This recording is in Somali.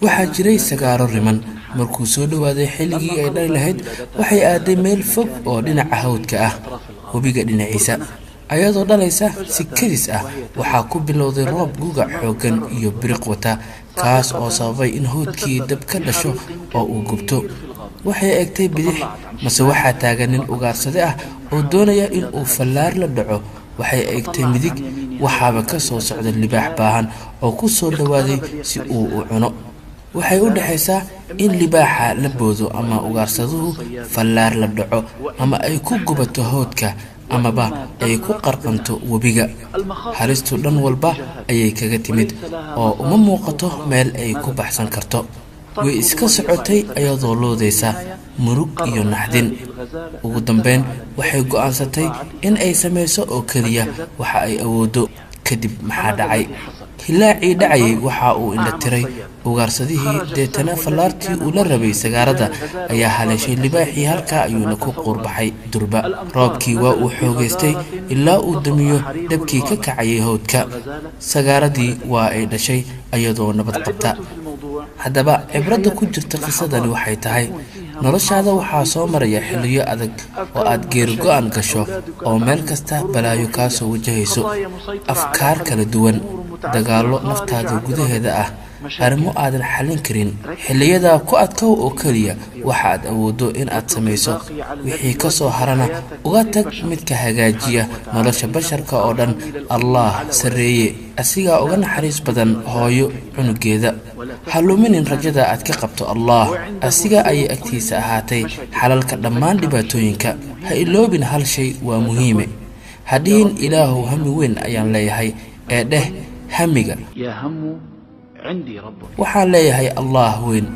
waxaa jiray sagaaro riman markuu soo dhawaaday xilligii ay dhali lahayd waxay aaday meel fog oo dhinaca hawdka ah webiga dhinaciisa ayadoo dhalaysa si kadis ah waxaa ku bilowday roob guga xoogan iyo biriq wata kaas oo sababay in hawdkii dab ka dhasho oo uu gubto waxay eegtay bidix mase waxaa taagan nin ugaarsade ah oo doonaya in uu fallaar la dhaco waxay eegtay midig waxaaba ka soo socda libaax baahan oo ku soo dhawaaday si uu u cuno waxay u dhaxaysaa in libaaxa la boodo ama ugaarsaduhu fallaar la dhaco ama ay ku gubato hawdka amaba ay ku qarqanto webiga halistu dhan walba ayay kaga timid oo uma muuqato meel ay ku baxsan karto way iska socotay ayadoo loodaysa murug iyo naxdin ugu dambeyn waxay go'aansatay in ay samayso oo kaliya waxa ay awoodo kadib maxaa dhacay hilaacii dhacayay waxa uu indha tiray ugaarsadihii deetana fallaartii uu la rabay sagaarada ayaa haleeshay libaaxii halkaa ayuuna ku quurbaxay durba roobkii waa uu xoogaystay ilaa uu damiyo dhabkii ka kacayay hawdka sagaaradii waa ay dhashay ayadoo nabad qabta haddaba cibradda ku jirta qisadani waxay tahay noloshaada waxaa soo maraya xilliyo adag oo aad geeri go'an gasho oo meel kasta balaayo kaa soo wajahayso afkaar kala duwan dagaallo naftaada gudaheeda ah arrimo aadan xallin karin xilliyada ku adkow oo kaliya waxa aad awoodo in aad samayso wixii ka soo harana uga tag midka hagaajiya nolosha basharka oo dhan allah sareeye asiga uga naxariis badan hooyo cunugeeda haluminin rajada aad ka qabto allah asiga ay agtiisa ahaatay xalalka dhammaan dhibaatooyinka ha iloobin hal shay waa muhiime hadhiin ilaahu hami weyn ayaan leeyahay ee dheh hamiga waxaan leeyahay allah weyn